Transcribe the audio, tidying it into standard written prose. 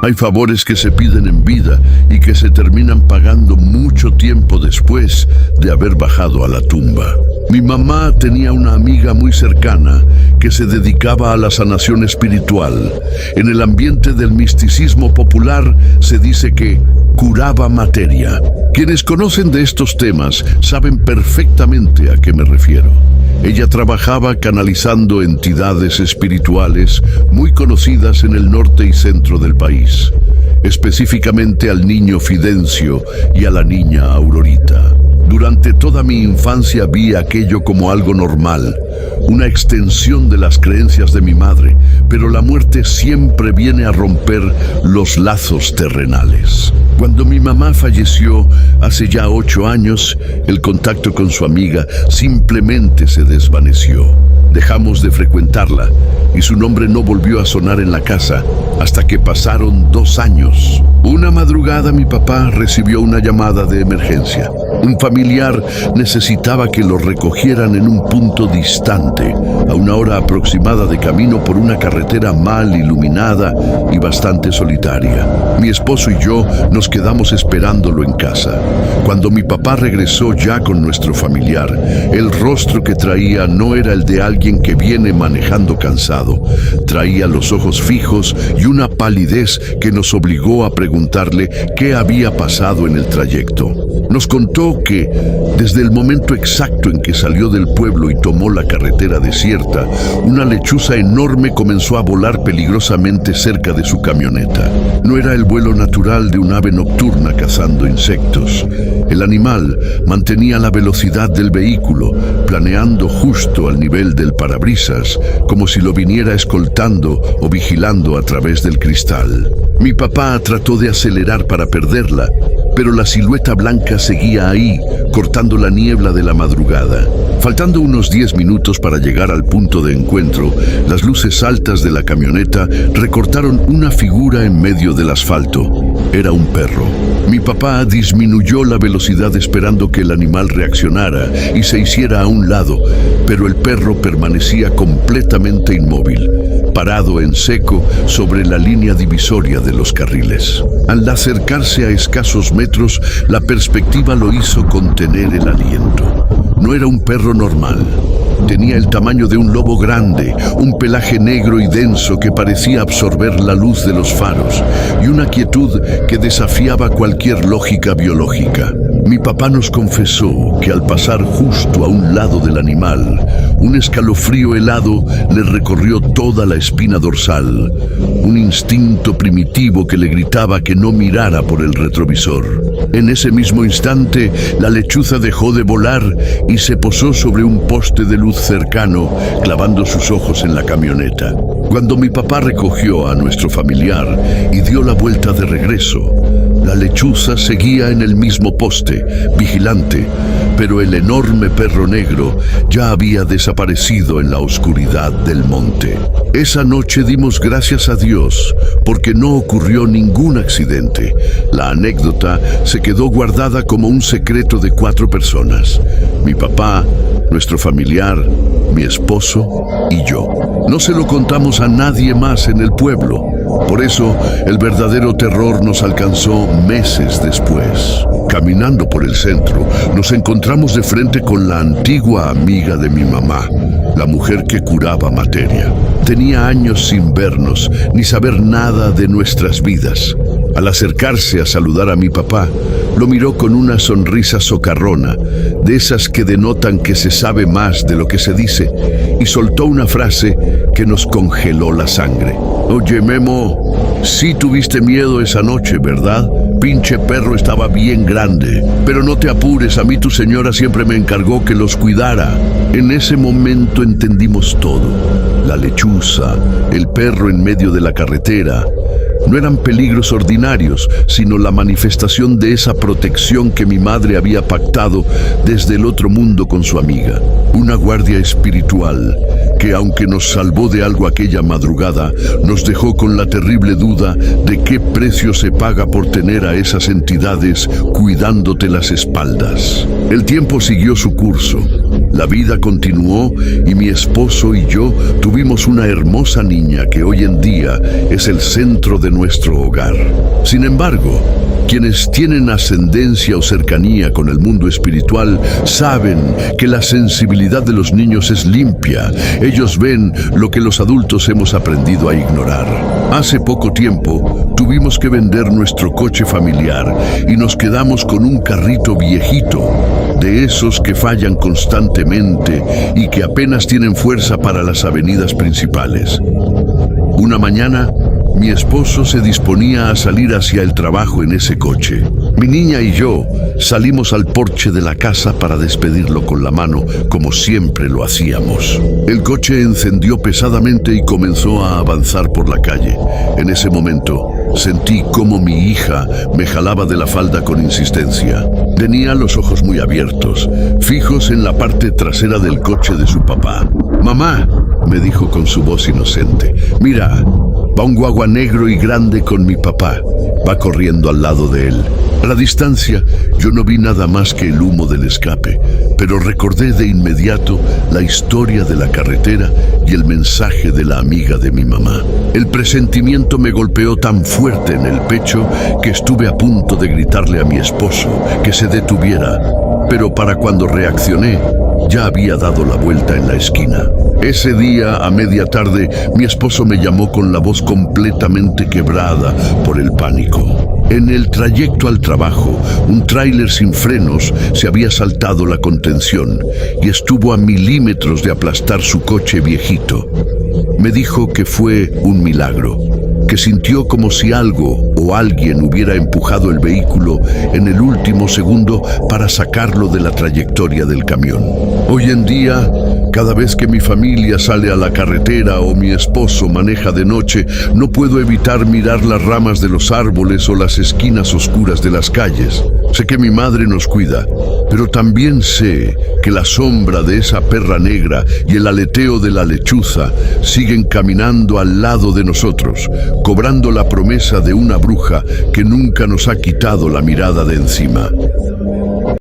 Hay favores que se piden en vida y que se terminan pagando mucho tiempo después de haber bajado a la tumba. Mi mamá tenía una amiga muy cercana que se dedicaba a la sanación espiritual. En el ambiente del misticismo popular se dice que curaba materia. Quienes conocen de estos temas saben perfectamente a qué me refiero. Ella trabajaba canalizando entidades espirituales muy conocidas en el norte y centro del país, específicamente al niño Fidencio y a la niña Aurorita. Durante toda mi infancia vi aquello como algo normal, una extensión de las creencias de mi madre, pero la muerte siempre viene a romper los lazos terrenales. Cuando mi mamá falleció hace ya 8 años, el contacto con su amiga simplemente se desvaneció. Dejamos de frecuentarla y su nombre no volvió a sonar en la casa hasta que pasaron 2 años. Una madrugada mi papá recibió una llamada de emergencia. Un familiar necesitaba que lo recogieran en un punto distante, a una hora aproximada de camino por una carretera mal iluminada y bastante solitaria. Mi esposo y yo nos quedamos esperándolo en casa. Cuando mi papá regresó ya con nuestro familiar, el rostro que traía no era el de alguien que viene manejando cansado. Traía los ojos fijos y una palidez que nos obligó a preguntarle qué había pasado en el trayecto. Nos contó que, desde el momento exacto en que salió del pueblo y tomó la carretera desierta, una lechuza enorme comenzó a volar peligrosamente cerca de su camioneta. No era el vuelo natural de un ave nocturna cazando insectos. El animal mantenía la velocidad del vehículo, planeando justo al nivel del parabrisas, como si lo viniera escoltando o vigilando a través del cristal. Mi papá trató de acelerar para perderla, pero la silueta blanca seguía ahí, cortando la niebla de la madrugada. Faltando unos 10 minutos para llegar al punto de encuentro, las luces altas de la camioneta recortaron una figura en medio del asfalto. Era un perro. Mi papá disminuyó la velocidad esperando que el animal reaccionara y se hiciera a un lado, pero el perro permanecía completamente inmóvil, parado en seco sobre la línea divisoria de los carriles. Al acercarse a escasos metros, la perspectiva lo hizo contener el aliento. No era un perro normal. Tenía el tamaño de un lobo grande, un pelaje negro y denso que parecía absorber la luz de los faros, y una quietud que desafiaba cualquier lógica biológica. Mi papá nos confesó que al pasar justo a un lado del animal, un escalofrío helado le recorrió toda la espina dorsal, un instinto primitivo que le gritaba que no mirara por el retrovisor. En ese mismo instante, la lechuza dejó de volar y se posó sobre un poste de luz cercano, clavando sus ojos en la camioneta. Cuando mi papá recogió a nuestro familiar y dio la vuelta de regreso, la lechuza seguía en el mismo poste, vigilante, pero el enorme perro negro ya había desaparecido en la oscuridad del monte. Esa noche dimos gracias a Dios porque no ocurrió ningún accidente. La anécdota se quedó guardada como un secreto de 4 personas: mi papá, nuestro familiar, mi esposo y yo. No se lo contamos a nadie más en el pueblo. Por eso, el verdadero terror nos alcanzó meses después. Caminando por el centro, nos encontramos de frente con la antigua amiga de mi mamá, la mujer que curaba materia. Tenía años sin vernos, ni saber nada de nuestras vidas. Al acercarse a saludar a mi papá, lo miró con una sonrisa socarrona, de esas que denotan que se sabe más de lo que se dice, y soltó una frase que nos congeló la sangre. Oye, Memo, sí tuviste miedo esa noche, ¿verdad? Pinche perro estaba bien grande. Pero no te apures, a mí tu señora siempre me encargó que los cuidara. En ese momento entendimos todo. La lechuza, el perro en medio de la carretera, no eran peligros ordinarios, sino la manifestación de esa protección que mi madre había pactado desde el otro mundo con su amiga. Una guardia espiritual que, aunque nos salvó de algo aquella madrugada, nos dejó con la terrible duda de qué precio se paga por tener a esas entidades cuidándote las espaldas. El tiempo siguió su curso. La vida continuó y mi esposo y yo tuvimos una hermosa niña que hoy en día es el centro de nuestro hogar. Sin embargo, quienes tienen ascendencia o cercanía con el mundo espiritual saben que la sensibilidad de los niños es limpia. Ellos ven lo que los adultos hemos aprendido a ignorar. Hace poco tiempo tuvimos que vender nuestro coche familiar y nos quedamos con un carrito viejito, de esos que fallan constantemente y que apenas tienen fuerza para las avenidas principales. Una mañana, mi esposo se disponía a salir hacia el trabajo en ese coche. Mi niña y yo salimos al porche de la casa para despedirlo con la mano, como siempre lo hacíamos. El coche encendió pesadamente y comenzó a avanzar por la calle. En ese momento, sentí cómo mi hija me jalaba de la falda con insistencia. Tenía los ojos muy abiertos, fijos en la parte trasera del coche de su papá. «Mamá», me dijo con su voz inocente, «mira, va un guagua negro y grande con mi papá. Va corriendo al lado de él». A la distancia, yo no vi nada más que el humo del escape, pero recordé de inmediato la historia de la carretera y el mensaje de la amiga de mi mamá. El presentimiento me golpeó tan fuerte en el pecho que estuve a punto de gritarle a mi esposo que se detuviera, pero para cuando reaccioné, ya había dado la vuelta en la esquina. Ese día, a media tarde, mi esposo me llamó con la voz completamente quebrada por el pánico. En el trayecto al trabajo, un tráiler sin frenos se había saltado la contención y estuvo a milímetros de aplastar su coche viejito. Me dijo que fue un milagro, que sintió como si algo o alguien hubiera empujado el vehículo en el último segundo para sacarlo de la trayectoria del camión. Hoy en día, cada vez que mi familia sale a la carretera o mi esposo maneja de noche, no puedo evitar mirar las ramas de los árboles o las esquinas oscuras de las calles. Sé que mi madre nos cuida, pero también sé que la sombra de esa perra negra y el aleteo de la lechuza siguen caminando al lado de nosotros, cobrando la promesa de una bruja que nunca nos ha quitado la mirada de encima.